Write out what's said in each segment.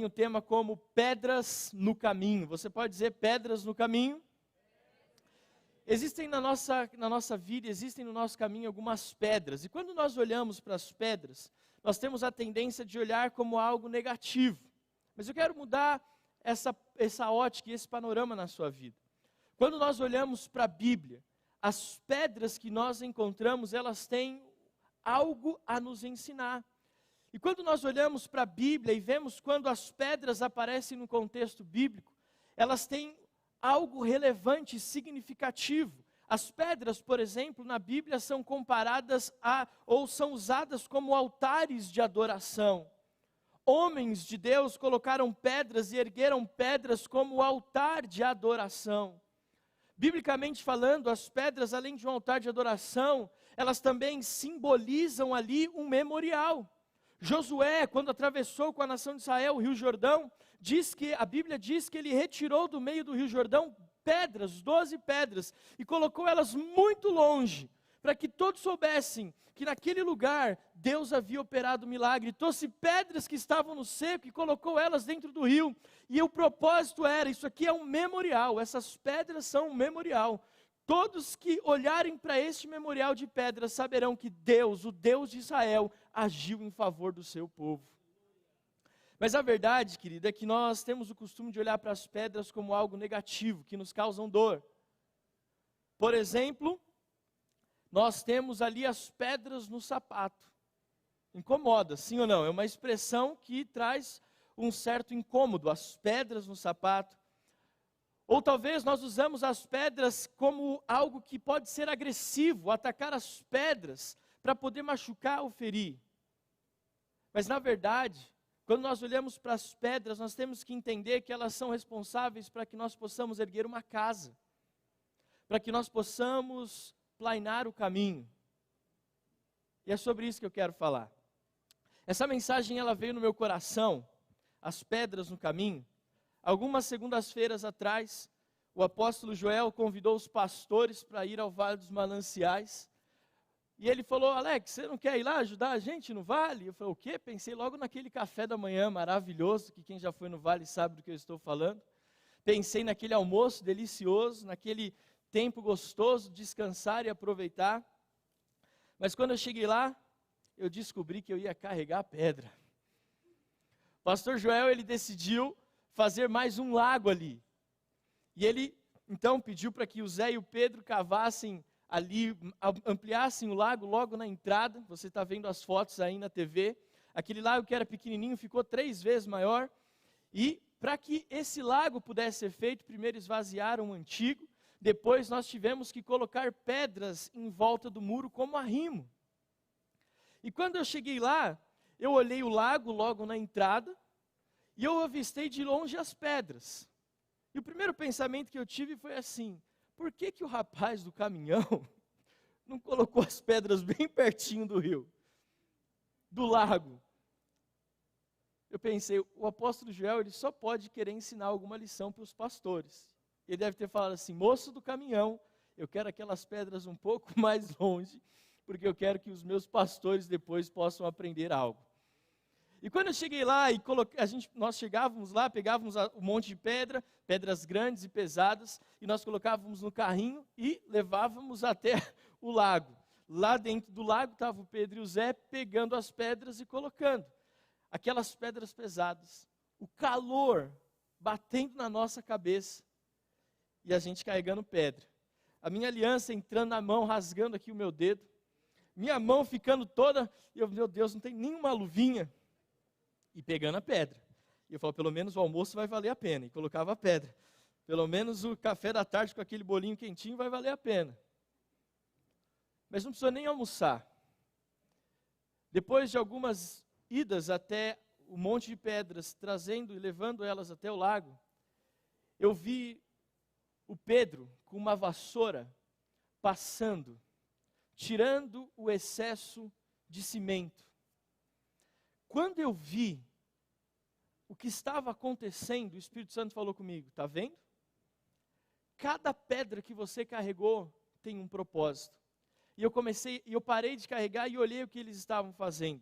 tem o tema como pedras no caminho. Você pode dizer pedras no caminho? Existem na nossa vida, existem no nosso caminho algumas pedras. E quando nós olhamos para as pedras, nós temos a tendência de olhar como algo negativo. Mas eu quero mudar essa ótica e esse panorama na sua vida. Quando nós olhamos para a Bíblia, as pedras que nós encontramos, elas têm algo a nos ensinar. E quando nós olhamos para a Bíblia e vemos quando as pedras aparecem no contexto bíblico, elas têm algo relevante e significativo. As pedras, por exemplo, na Bíblia são comparadas ou são usadas como altares de adoração. Homens de Deus colocaram pedras e ergueram pedras como altar de adoração. Biblicamente falando, as pedras, além de um altar de adoração, elas também simbolizam ali um memorial. Josué, quando atravessou com a nação de Israel o Rio Jordão, a Bíblia diz que ele retirou do meio do Rio Jordão pedras, 12 pedras, e colocou elas muito longe, para que todos soubessem que naquele lugar Deus havia operado um milagre. Trouxe pedras que estavam no seco e colocou elas dentro do rio, e o propósito era, isso aqui é um memorial, essas pedras são um memorial. Todos que olharem para este memorial de pedras saberão que Deus, o Deus de Israel, agiu em favor do seu povo. Mas a verdade, querida, é que nós temos o costume de olhar para as pedras como algo negativo, que nos causam dor. Por exemplo, nós temos ali as pedras no sapato. Incomoda, sim ou não? É uma expressão que traz um certo incômodo, as pedras no sapato. Ou talvez nós usamos as pedras como algo que pode ser agressivo, atacar as pedras para poder machucar ou ferir. Mas na verdade, quando nós olhamos para as pedras, nós temos que entender que elas são responsáveis para que nós possamos erguer uma casa, para que nós possamos planear o caminho. E é sobre isso que eu quero falar. Essa mensagem ela veio no meu coração, as pedras no caminho. Algumas segundas-feiras atrás, o apóstolo Joel convidou os pastores para ir ao Vale dos Mananciais. E ele falou: Alex, você não quer ir lá ajudar a gente no vale? Eu falei: o quê? Pensei logo naquele café da manhã maravilhoso, que quem já foi no vale sabe do que eu estou falando. Pensei naquele almoço delicioso, naquele tempo gostoso de descansar e aproveitar. Mas quando eu cheguei lá, eu descobri que eu ia carregar a pedra. O pastor Joel, ele decidiu fazer mais um lago ali. E ele, então, pediu para que o Zé e o Pedro cavassem ali, ampliassem o lago logo na entrada. Você está vendo as fotos aí na TV. Aquele lago que era pequenininho ficou 3 vezes maior. E para que esse lago pudesse ser feito, primeiro esvaziaram o antigo. Depois nós tivemos que colocar pedras em volta do muro como arrimo. E quando eu cheguei lá, eu olhei o lago logo na entrada. E eu avistei de longe as pedras. E o primeiro pensamento que eu tive foi assim: por que o rapaz do caminhão não colocou as pedras bem pertinho do rio, do lago? Eu pensei, o apóstolo Joel, ele só pode querer ensinar alguma lição para os pastores. Ele deve ter falado assim: moço do caminhão, eu quero aquelas pedras um pouco mais longe, porque eu quero que os meus pastores depois possam aprender algo. E quando eu cheguei lá, nós chegávamos lá, pegávamos um monte de pedras grandes e pesadas, e nós colocávamos no carrinho e levávamos até o lago. Lá dentro do lago estava o Pedro e o Zé pegando as pedras e colocando. Aquelas pedras pesadas, o calor batendo na nossa cabeça, e a gente carregando pedra. A minha aliança entrando na mão, rasgando aqui o meu dedo, minha mão ficando toda, meu Deus, não tem nenhuma luvinha. E pegando a pedra. E eu falo, pelo menos o almoço vai valer a pena. E colocava a pedra. Pelo menos o café da tarde com aquele bolinho quentinho vai valer a pena. Mas não precisou nem almoçar. Depois de algumas idas até o monte de pedras, trazendo e levando elas até o lago, eu vi o Pedro com uma vassoura passando, tirando o excesso de cimento. Quando eu vi o que estava acontecendo, o Espírito Santo falou comigo: está vendo? Cada pedra que você carregou tem um propósito. E eu parei de carregar e olhei o que eles estavam fazendo.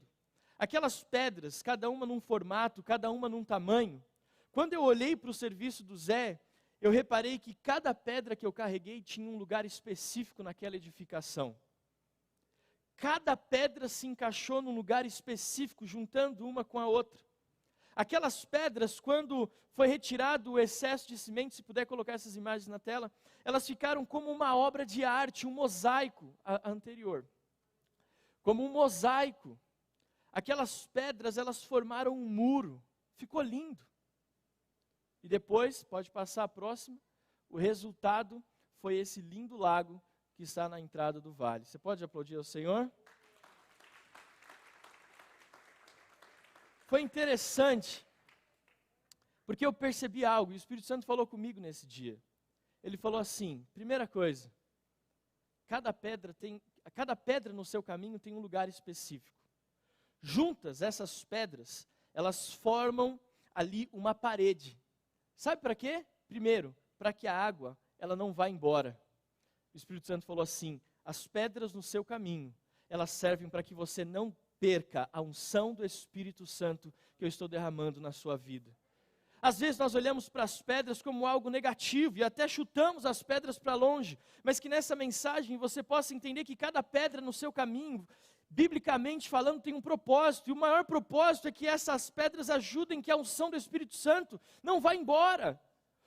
Aquelas pedras, cada uma num formato, cada uma num tamanho. Quando eu olhei para o serviço do Zé, eu reparei que cada pedra que eu carreguei tinha um lugar específico naquela edificação. Cada pedra se encaixou num lugar específico, juntando uma com a outra. Aquelas pedras, quando foi retirado o excesso de cimento, se puder colocar essas imagens na tela, elas ficaram como uma obra de arte, um mosaico anterior. Como um mosaico. Aquelas pedras, elas formaram um muro. Ficou lindo. E depois, pode passar a próxima, o resultado foi esse lindo lago que está na entrada do vale. Você pode aplaudir ao Senhor? Foi interessante, porque eu percebi algo, e o Espírito Santo falou comigo nesse dia. Ele falou assim, primeira coisa, cada pedra no seu caminho tem um lugar específico. Juntas, essas pedras, elas formam ali uma parede. Sabe para quê? Primeiro, para que a água, ela não vá embora. O Espírito Santo falou assim, as pedras no seu caminho, elas servem para que você não perca a unção do Espírito Santo que eu estou derramando na sua vida. Às vezes nós olhamos para as pedras como algo negativo e até chutamos as pedras para longe, mas que nessa mensagem você possa entender que cada pedra no seu caminho, biblicamente falando, tem um propósito, e o maior propósito é que essas pedras ajudem que a unção do Espírito Santo não vá embora.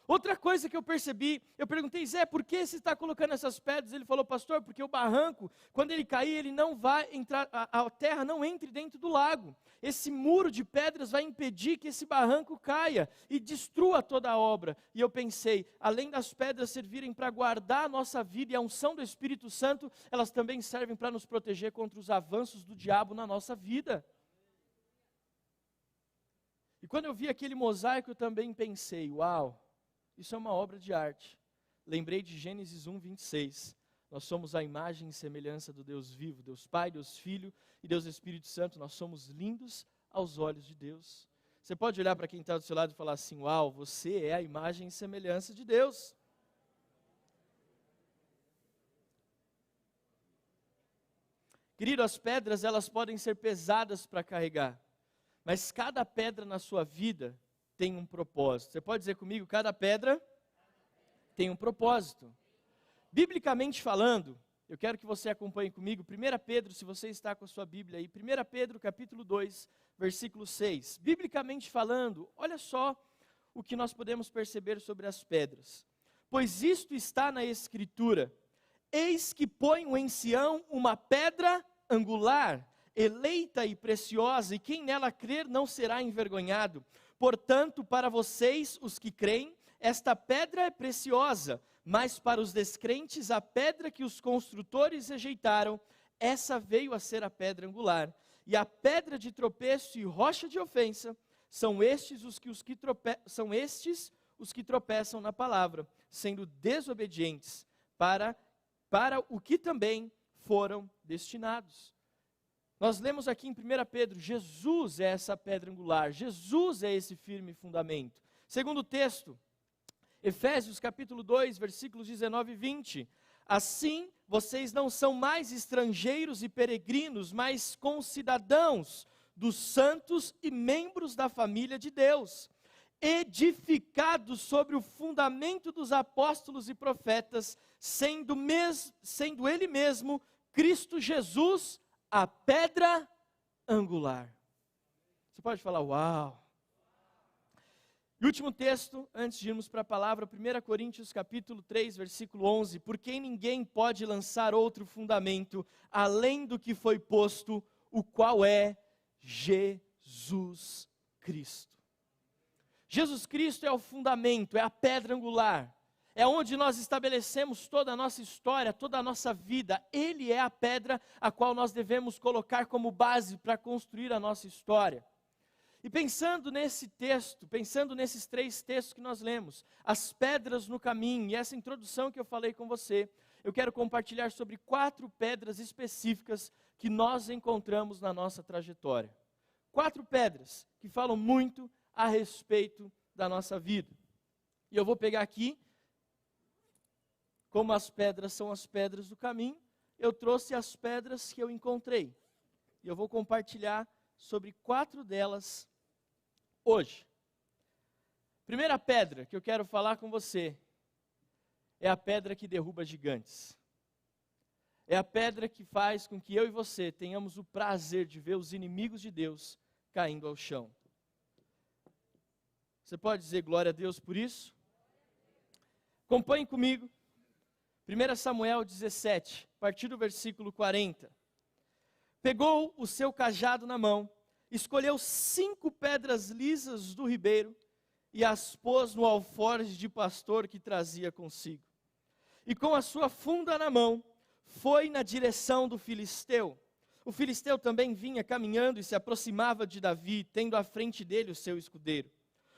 Outra coisa que eu percebi, eu perguntei, Zé, por que você está colocando essas pedras? Ele falou, pastor, porque o barranco, quando ele cair, ele não vai entrar, a terra não entre dentro do lago. Esse muro de pedras vai impedir que esse barranco caia e destrua toda a obra. E eu pensei, além das pedras servirem para guardar a nossa vida e a unção do Espírito Santo, elas também servem para nos proteger contra os avanços do diabo na nossa vida. E quando eu vi aquele mosaico, eu também pensei, uau, isso é uma obra de arte. Lembrei de Gênesis 1, 26. Nós somos a imagem e semelhança do Deus vivo, Deus Pai, Deus Filho e Deus Espírito Santo. Nós somos lindos aos olhos de Deus. Você pode olhar para quem está do seu lado e falar assim, uau, você é a imagem e semelhança de Deus. Querido, as pedras, elas podem ser pesadas para carregar, mas cada pedra na sua vida tem um propósito. Você pode dizer comigo, cada pedra tem um propósito. Biblicamente falando, eu quero que você acompanhe comigo, 1 Pedro, se você está com a sua Bíblia aí, 1 Pedro capítulo 2, versículo 6. Biblicamente falando, olha só o que nós podemos perceber sobre as pedras. Pois isto está na Escritura, eis que ponho em Sião uma pedra angular, eleita e preciosa, e quem nela crer não será envergonhado. Portanto, para vocês, os que creem, esta pedra é preciosa, mas para os descrentes, a pedra que os construtores rejeitaram, essa veio a ser a pedra angular. E a pedra de tropeço e rocha de ofensa, são estes os que tropeçam na palavra, sendo desobedientes para o que também foram destinados. Nós lemos aqui em 1 Pedro, Jesus é essa pedra angular, Jesus é esse firme fundamento. Segundo texto, Efésios capítulo 2, versículos 19 e 20. Assim, vocês não são mais estrangeiros e peregrinos, mas concidadãos dos santos e membros da família de Deus, edificados sobre o fundamento dos apóstolos e profetas, sendo Ele mesmo, Cristo Jesus, a pedra angular. Você pode falar, uau. E último texto, antes de irmos para a palavra, 1 Coríntios capítulo 3, versículo 11. Por quem ninguém pode lançar outro fundamento, além do que foi posto, o qual é Jesus Cristo. Jesus Cristo é o fundamento, é a pedra angular. É onde nós estabelecemos toda a nossa história, toda a nossa vida. Ele é a pedra a qual nós devemos colocar como base para construir a nossa história. E pensando nesse texto, pensando nesses 3 textos que nós lemos, as pedras no caminho, e essa introdução que eu falei com você, eu quero compartilhar sobre 4 pedras específicas que nós encontramos na nossa trajetória. 4 pedras que falam muito a respeito da nossa vida. E eu vou pegar aqui, como as pedras são as pedras do caminho, eu trouxe as pedras que eu encontrei. E eu vou compartilhar sobre 4 delas hoje. Primeira pedra que eu quero falar com você é a pedra que derruba gigantes. É a pedra que faz com que eu e você tenhamos o prazer de ver os inimigos de Deus caindo ao chão. Você pode dizer glória a Deus por isso? Acompanhe comigo. 1 Samuel 17, a partir do versículo 40. Pegou o seu cajado na mão, escolheu 5 pedras lisas do ribeiro e as pôs no alforje de pastor que trazia consigo. E com a sua funda na mão, foi na direção do filisteu. O filisteu também vinha caminhando e se aproximava de Davi, tendo à frente dele o seu escudeiro.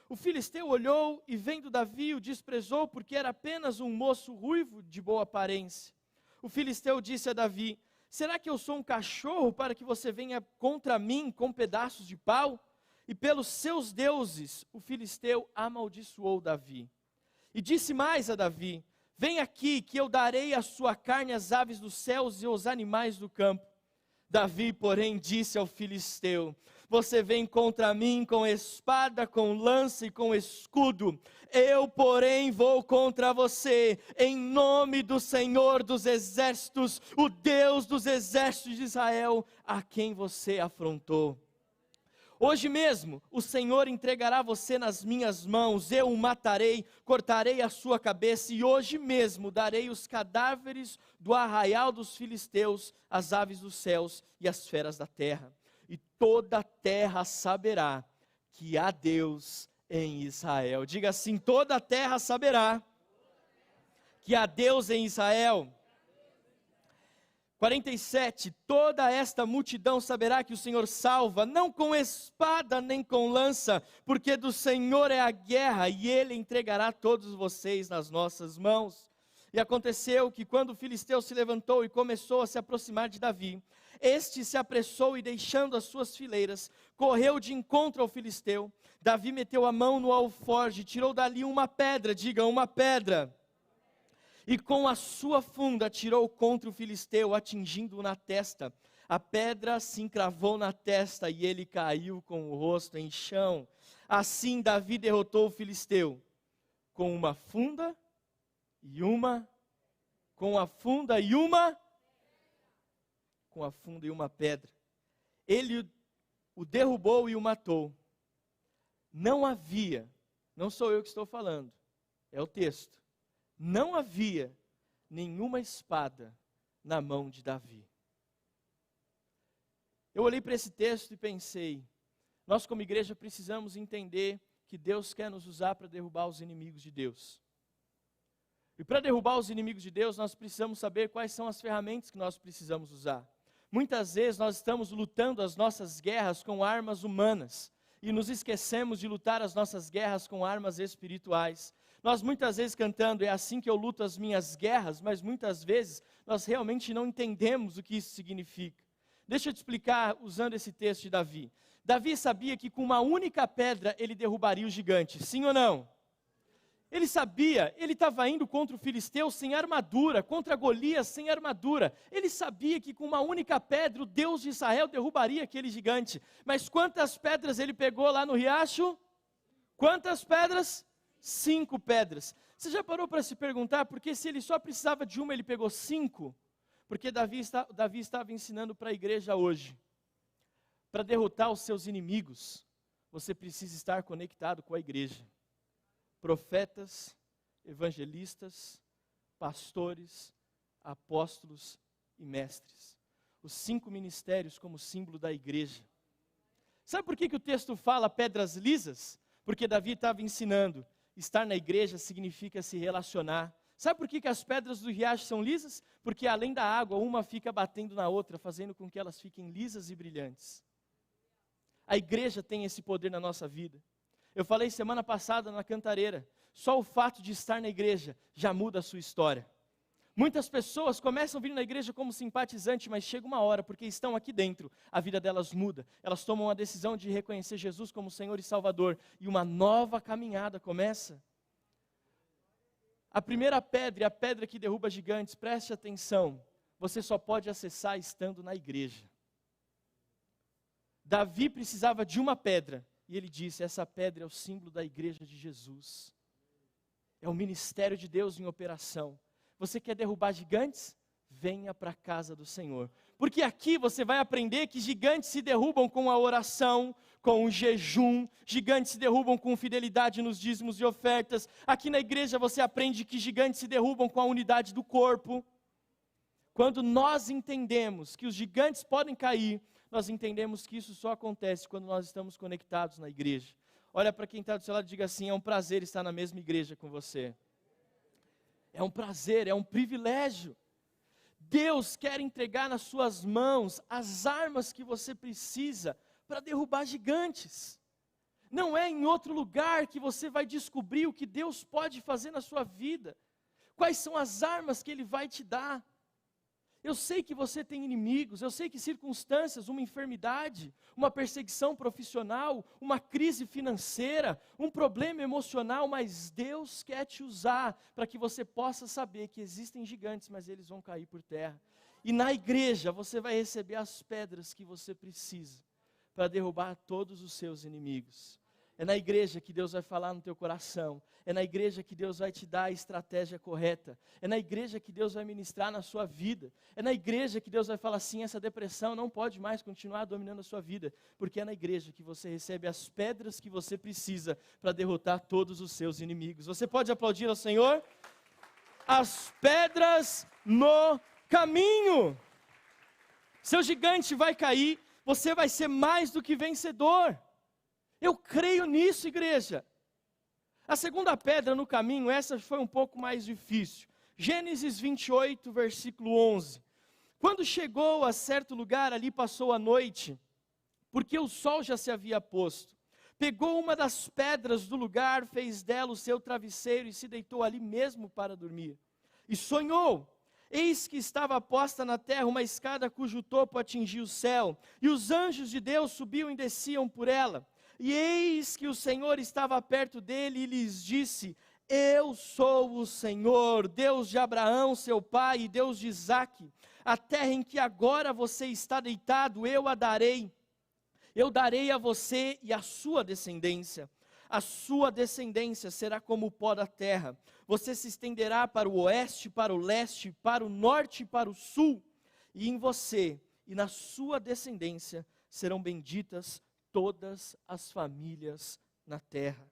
O filisteu olhou e, vendo Davi, o desprezou, porque era apenas um moço ruivo de boa aparência. O filisteu disse a Davi: será que eu sou um cachorro para que você venha contra mim com pedaços de pau? E pelos seus deuses, o filisteu amaldiçoou Davi. E disse mais a Davi: vem aqui, que eu darei a sua carne às aves dos céus e aos animais do campo. Davi, porém, disse ao filisteu: você vem contra mim com espada, com lança e com escudo. Eu, porém, vou contra você, em nome do Senhor dos exércitos, o Deus dos exércitos de Israel, a quem você afrontou. Hoje mesmo o Senhor entregará você nas minhas mãos, eu o matarei, cortarei a sua cabeça, e hoje mesmo darei os cadáveres do arraial dos filisteus, às aves dos céus e às feras da terra. E toda a terra saberá que há Deus em Israel. Diga assim: toda a terra saberá que há Deus em Israel. 47, toda esta multidão saberá que o Senhor salva, não com espada nem com lança, porque do Senhor é a guerra, e Ele entregará todos vocês nas nossas mãos. E aconteceu que quando o filisteu se levantou e começou a se aproximar de Davi, este se apressou e, deixando as suas fileiras, correu de encontro ao filisteu. Davi meteu a mão no alforje, tirou dali uma pedra, diga, uma pedra, e com a sua funda atirou contra o filisteu, atingindo-o na testa. A pedra se encravou na testa e ele caiu com o rosto em chão. Assim Davi derrotou o filisteu com uma funda e uma, com a funda e uma, com a funda e uma pedra. Ele o derrubou e o matou. Não havia, não sou eu que estou falando, é o texto. Não havia nenhuma espada na mão de Davi. Eu olhei para esse texto e pensei, nós como igreja precisamos entender que Deus quer nos usar para derrubar os inimigos de Deus. E para derrubar os inimigos de Deus, nós precisamos saber quais são as ferramentas que nós precisamos usar. Muitas vezes nós estamos lutando as nossas guerras com armas humanas e nos esquecemos de lutar as nossas guerras com armas espirituais. Nós muitas vezes cantando, é assim que eu luto as minhas guerras, mas muitas vezes nós realmente não entendemos o que isso significa. Deixa eu te explicar usando esse texto de Davi. Davi sabia que com uma única pedra ele derrubaria o gigante, sim ou não? Ele sabia, ele estava indo contra o filisteu sem armadura, contra Golias sem armadura. Ele sabia que com uma única pedra o Deus de Israel derrubaria aquele gigante. Mas quantas pedras ele pegou lá no riacho? Quantas pedras? 5 pedras. Você já parou para se perguntar, porque se ele só precisava de uma, ele pegou 5? Porque Davi estava ensinando para a igreja hoje. Para derrotar os seus inimigos, você precisa estar conectado com a igreja. Profetas, evangelistas, pastores, apóstolos e mestres. Os 5 ministérios como símbolo da igreja. Sabe por que o texto fala pedras lisas? Porque Davi estava ensinando. Estar na igreja significa se relacionar. Sabe por que as pedras do riacho são lisas? Porque além da água, uma fica batendo na outra, fazendo com que elas fiquem lisas e brilhantes. A igreja tem esse poder na nossa vida. Eu falei semana passada na Cantareira, só o fato de estar na igreja já muda a sua história. Muitas pessoas começam a vir na igreja como simpatizante, mas chega uma hora, porque estão aqui dentro, a vida delas muda. Elas tomam a decisão de reconhecer Jesus como Senhor e Salvador, e uma nova caminhada começa. A primeira pedra, a pedra que derruba gigantes, preste atenção, você só pode acessar estando na igreja. Davi precisava de uma pedra, e ele disse, essa pedra é o símbolo da igreja de Jesus. É o ministério de Deus em operação. Você quer derrubar gigantes? Venha para a casa do Senhor. Porque aqui você vai aprender que gigantes se derrubam com a oração, com o jejum, gigantes se derrubam com fidelidade nos dízimos e ofertas. Aqui na igreja você aprende que gigantes se derrubam com a unidade do corpo. Quando nós entendemos que os gigantes podem cair, nós entendemos que isso só acontece quando nós estamos conectados na igreja. Olha para quem está do seu lado e diga assim, é um prazer estar na mesma igreja com você. É um prazer, é um privilégio. Deus quer entregar nas suas mãos as armas que você precisa para derrubar gigantes. Não é em outro lugar que você vai descobrir o que Deus pode fazer na sua vida. Quais são as armas que Ele vai te dar. Eu sei que você tem inimigos, eu sei que circunstâncias, uma enfermidade, uma perseguição profissional, uma crise financeira, um problema emocional, mas Deus quer te usar para que você possa saber que existem gigantes, mas eles vão cair por terra. E na igreja você vai receber as pedras que você precisa para derrubar todos os seus inimigos. É na igreja que Deus vai falar no teu coração. É na igreja que Deus vai te dar a estratégia correta. É na igreja que Deus vai ministrar na sua vida. É na igreja que Deus vai falar assim, essa depressão não pode mais continuar dominando a sua vida. Porque é na igreja que você recebe as pedras que você precisa para derrotar todos os seus inimigos. Você pode aplaudir ao Senhor? As pedras no caminho. Seu gigante vai cair, você vai ser mais do que vencedor. Eu creio nisso, igreja. A segunda pedra no caminho, essa foi um pouco mais difícil. Gênesis 28, versículo 11. Quando chegou a certo lugar, ali passou a noite, porque o sol já se havia posto. Pegou uma das pedras do lugar, fez dela o seu travesseiro e se deitou ali mesmo para dormir. E sonhou. Eis que estava posta na terra uma escada cujo topo atingia o céu, e os anjos de Deus subiam e desciam por ela. E eis que o Senhor estava perto dele e lhes disse, eu sou o Senhor, Deus de Abraão, seu pai, e Deus de Isaque. A terra em que agora você está deitado, eu a darei. Eu darei a você e a sua descendência. A sua descendência será como o pó da terra. Você se estenderá para o oeste, para o leste, para o norte e para o sul. E em você e na sua descendência serão benditas todas as famílias na terra.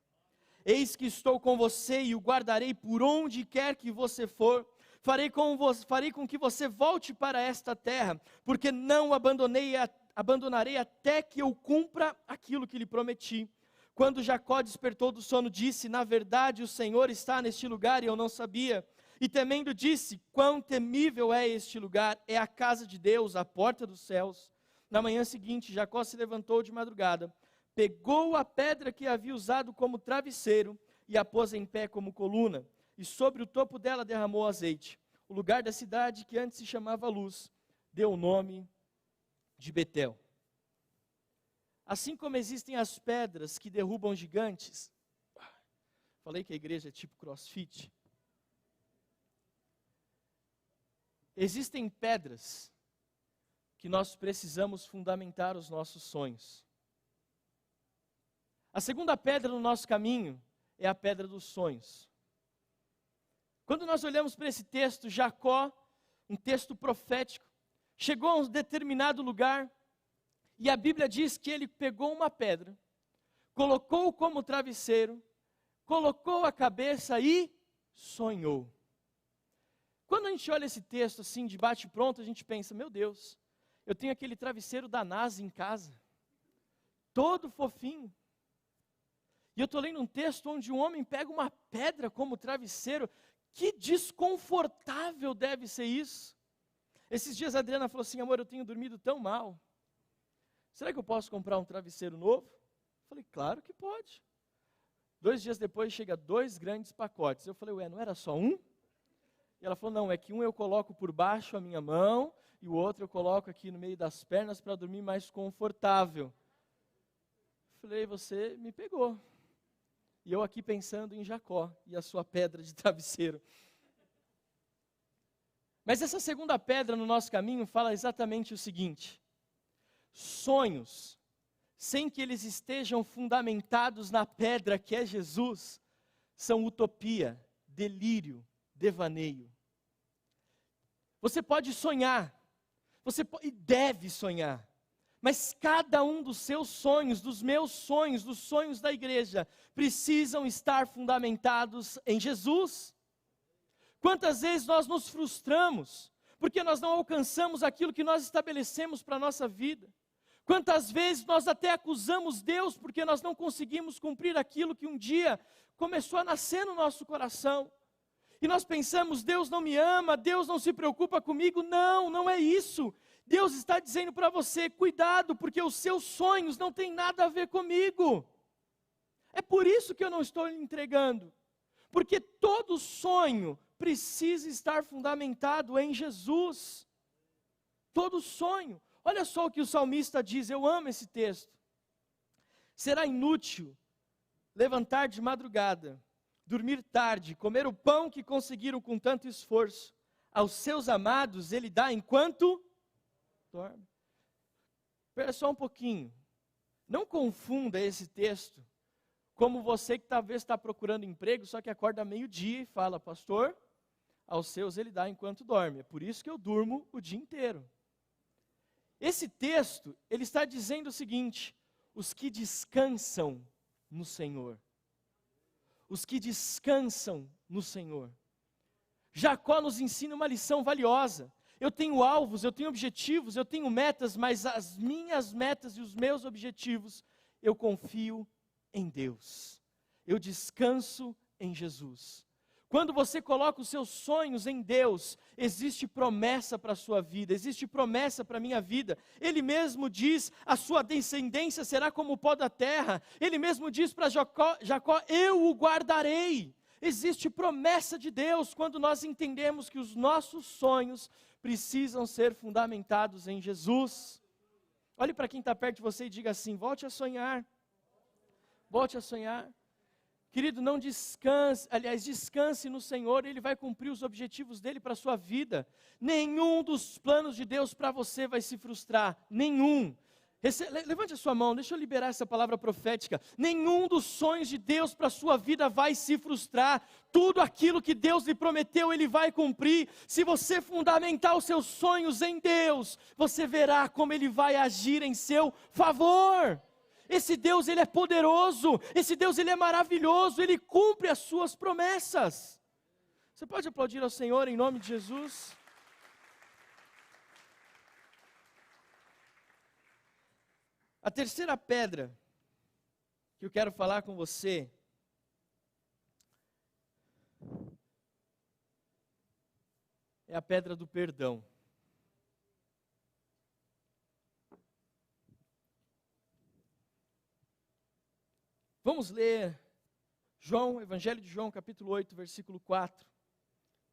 Eis que estou com você e o guardarei por onde quer que você for. Farei com que você volte para esta terra, porque não o abandonarei até que eu cumpra aquilo que lhe prometi. Quando Jacó despertou do sono, disse, na verdade o Senhor está neste lugar e eu não sabia. E temendo disse, quão temível é este lugar, é a casa de Deus, a porta dos céus. Na manhã seguinte, Jacó se levantou de madrugada, pegou a pedra que havia usado como travesseiro e a pôs em pé como coluna, e sobre o topo dela derramou azeite. O lugar da cidade, que antes se chamava Luz, deu o nome de Betel. Assim como existem as pedras que derrubam gigantes, falei que a igreja é tipo CrossFit, existem pedras que nós precisamos fundamentar os nossos sonhos. A segunda pedra no nosso caminho é a pedra dos sonhos. Quando nós olhamos para esse texto, Jacó, um texto profético, chegou a um determinado lugar, e a Bíblia diz que ele pegou uma pedra, colocou como travesseiro, colocou a cabeça e sonhou. Quando a gente olha esse texto assim, de bate-pronto, a gente pensa, meu Deus, eu tenho aquele travesseiro da NASA em casa, todo fofinho. E eu estou lendo um texto onde um homem pega uma pedra como travesseiro. Que desconfortável deve ser isso. Esses dias a Adriana falou assim, amor, eu tenho dormido tão mal. Será que eu posso comprar um travesseiro novo? Eu falei, claro que pode. 2 dias depois chega 2 grandes pacotes. Eu falei, ué, não era só um? E ela falou, não, é que um eu coloco por baixo a minha mão, e o outro eu coloco aqui no meio das pernas para dormir mais confortável. Falei, você me pegou. E eu aqui pensando em Jacó e a sua pedra de travesseiro. Mas essa segunda pedra no nosso caminho fala exatamente o seguinte: sonhos sem que eles estejam fundamentados na pedra que é Jesus, são utopia, delírio, devaneio. Você pode sonhar, e deve sonhar, mas cada um dos seus sonhos, dos meus sonhos, dos sonhos da igreja, precisam estar fundamentados em Jesus. Quantas vezes nós nos frustramos, porque nós não alcançamos aquilo que nós estabelecemos para a nossa vida? Quantas vezes nós até acusamos Deus, porque nós não conseguimos cumprir aquilo que um dia começou a nascer no nosso coração? E nós pensamos, Deus não me ama, Deus não se preocupa comigo. Não, não é isso. Deus está dizendo para você, cuidado, porque os seus sonhos não têm nada a ver comigo. É por isso que eu não estou lhe entregando. Porque todo sonho precisa estar fundamentado em Jesus. Todo sonho. Olha só o que o salmista diz, eu amo esse texto. Será inútil levantar de madrugada, dormir tarde, comer o pão que conseguiram com tanto esforço. Aos seus amados ele dá enquanto dorme. Espera só um pouquinho. Não confunda esse texto como você que talvez está procurando emprego, só que acorda meio-dia e fala, pastor, aos seus ele dá enquanto dorme. É por isso que eu durmo o dia inteiro. Esse texto, ele está dizendo o seguinte, os que descansam no Senhor. Os que descansam no Senhor. Jacó nos ensina uma lição valiosa. Eu tenho alvos, eu tenho objetivos, eu tenho metas, mas as minhas metas e os meus objetivos, eu confio em Deus. Eu descanso em Jesus. Quando você coloca os seus sonhos em Deus, existe promessa para a sua vida, existe promessa para a minha vida. Ele mesmo diz, a sua descendência será como o pó da terra. Ele mesmo diz para Jacó, eu o guardarei. Existe promessa de Deus quando nós entendemos que os nossos sonhos precisam ser fundamentados em Jesus. Olhe para quem está perto de você e diga assim, volte a sonhar. Volte a sonhar. Querido, não descanse, aliás, descanse no Senhor, Ele vai cumprir os objetivos dEle para a sua vida. Nenhum dos planos de Deus para você vai se frustrar, nenhum. Levante a sua mão, deixa eu liberar essa palavra profética. Nenhum dos sonhos de Deus para a sua vida vai se frustrar. Tudo aquilo que Deus lhe prometeu, Ele vai cumprir. Se você fundamentar os seus sonhos em Deus, você verá como Ele vai agir em seu favor. Esse Deus, Ele é poderoso, esse Deus, Ele é maravilhoso, Ele cumpre as suas promessas. Você pode aplaudir ao Senhor em nome de Jesus? A terceira pedra que eu quero falar com você é a pedra do perdão. Vamos ler Evangelho de João, capítulo 8, versículo 4,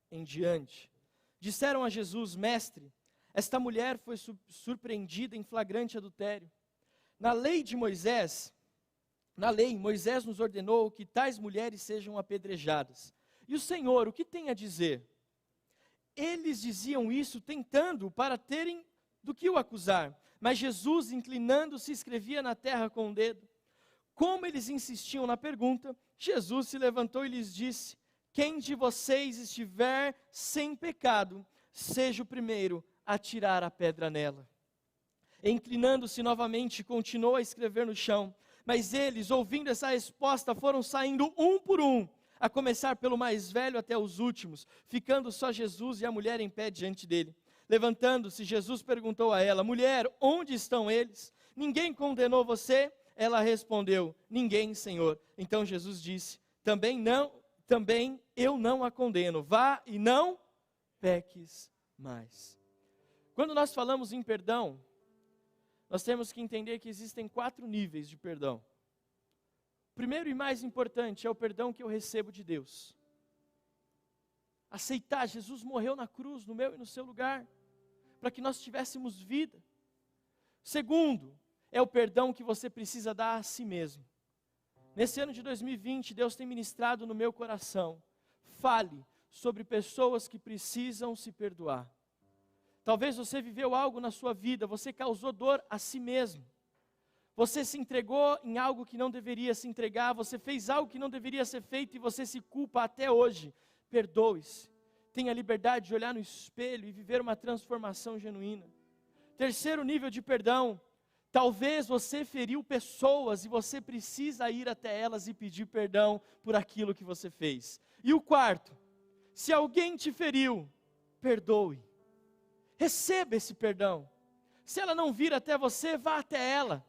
em diante. Disseram a Jesus, mestre, esta mulher foi surpreendida em flagrante adultério. Na lei, Moisés nos ordenou que tais mulheres sejam apedrejadas. E o Senhor, o que tem a dizer? Eles diziam isso tentando para terem do que o acusar. Mas Jesus, inclinando-se, escrevia na terra com o dedo. Como eles insistiam na pergunta, Jesus se levantou e lhes disse, quem de vocês estiver sem pecado, seja o primeiro a tirar a pedra nela. Inclinando-se novamente, continuou a escrever no chão, mas eles, ouvindo essa resposta, foram saindo um por um, a começar pelo mais velho até os últimos, ficando só Jesus e a mulher em pé diante dele. Levantando-se, Jesus perguntou a ela, mulher, onde estão eles? Ninguém condenou você? Ela respondeu, ninguém, Senhor. Então Jesus disse, também eu não a condeno, vá e não peques mais. Quando nós falamos em perdão, nós temos que entender que existem 4 níveis de perdão. O primeiro e mais importante é o perdão que eu recebo de Deus. Aceitar, Jesus morreu na cruz, no meu e no seu lugar, para que nós tivéssemos vida. Segundo, é o perdão que você precisa dar a si mesmo. Nesse ano de 2020, Deus tem ministrado no meu coração. Fale sobre pessoas que precisam se perdoar. Talvez você viveu algo na sua vida, você causou dor a si mesmo. você se entregou em algo que não deveria se entregar, você fez algo que não deveria ser feito e você se culpa até hoje. Perdoe-se. Tenha liberdade de olhar no espelho e viver uma transformação genuína. Terceiro nível de perdão. Talvez você feriu pessoas e você precisa ir até elas e pedir perdão por aquilo que você fez. E o quarto, se alguém te feriu, perdoe. Receba esse perdão. Se ela não vir até você, vá até ela.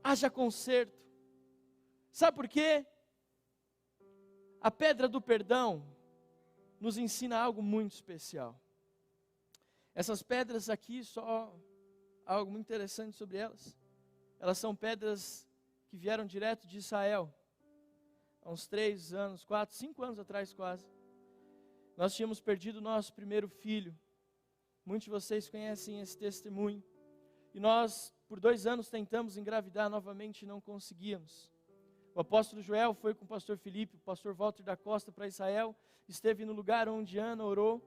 Haja conserto. Sabe por quê? A pedra do perdão nos ensina algo muito especial. Essas pedras aqui, só algo muito interessante sobre elas. Elas são pedras que vieram direto de Israel. Há uns 3 anos, 4, 5 anos atrás quase. Nós tínhamos perdido o nosso primeiro filho. Muitos de vocês conhecem esse testemunho. E nós, por 2 anos, tentamos engravidar novamente e não conseguíamos. O apóstolo Joel foi com o pastor Felipe, o pastor Walter da Costa para Israel, esteve no lugar onde Ana orou,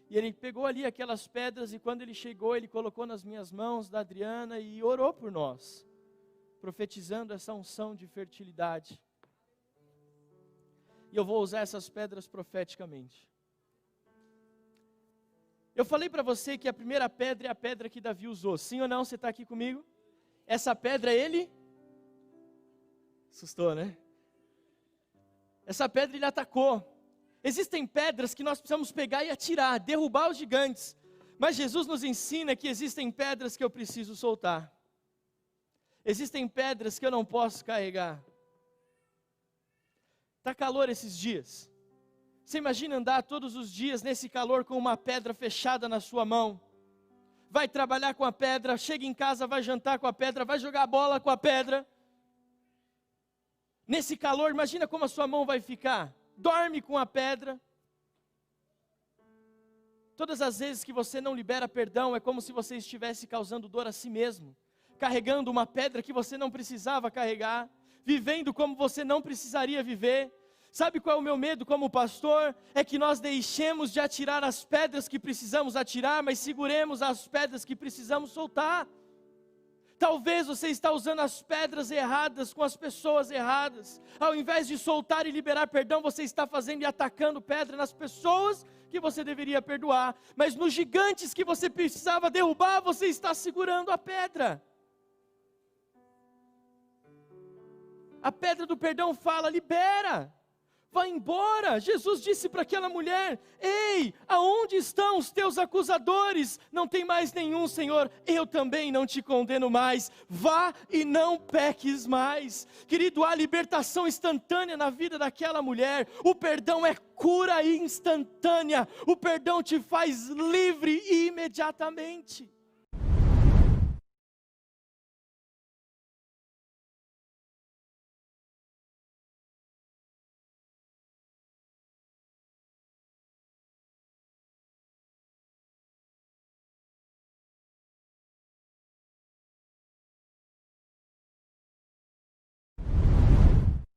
e ele pegou ali aquelas pedras, e quando ele chegou, ele colocou nas minhas mãos, da Adriana, e orou por nós, profetizando essa unção de fertilidade. E eu vou usar essas pedras profeticamente. Eu falei para você que a primeira pedra é a pedra que Davi usou, sim ou não? Você está aqui comigo? Essa pedra ele... Assustou, né? Essa pedra ele atacou. Existem pedras que nós precisamos pegar e atirar, derrubar os gigantes. Mas Jesus nos ensina que existem pedras que eu preciso soltar. Existem pedras que eu não posso carregar. Está calor esses dias. Você imagina andar todos os dias nesse calor com uma pedra fechada na sua mão. Vai trabalhar com a pedra, chega em casa, vai jantar com a pedra, vai jogar bola com a pedra. Nesse calor, imagina como a sua mão vai ficar. Dorme com a pedra. Todas as vezes que você não libera perdão, é como se você estivesse causando dor a si mesmo. Carregando uma pedra que você não precisava carregar. Vivendo como você não precisaria viver. Sabe qual é o meu medo como pastor? É que nós deixemos de atirar as pedras que precisamos atirar, mas seguremos as pedras que precisamos soltar. Talvez você está usando as pedras erradas com as pessoas erradas. Ao invés de soltar e liberar perdão, você está fazendo e atacando pedra nas pessoas que você deveria perdoar. Mas nos gigantes que você precisava derrubar, você está segurando a pedra. A pedra do perdão fala, libera. Vai embora. Jesus disse para aquela mulher, ei, aonde estão os teus acusadores? Não tem mais nenhum, Senhor, eu também não te condeno mais, vá e não peques mais. Querido, há libertação instantânea na vida daquela mulher, o perdão é cura instantânea, o perdão te faz livre imediatamente.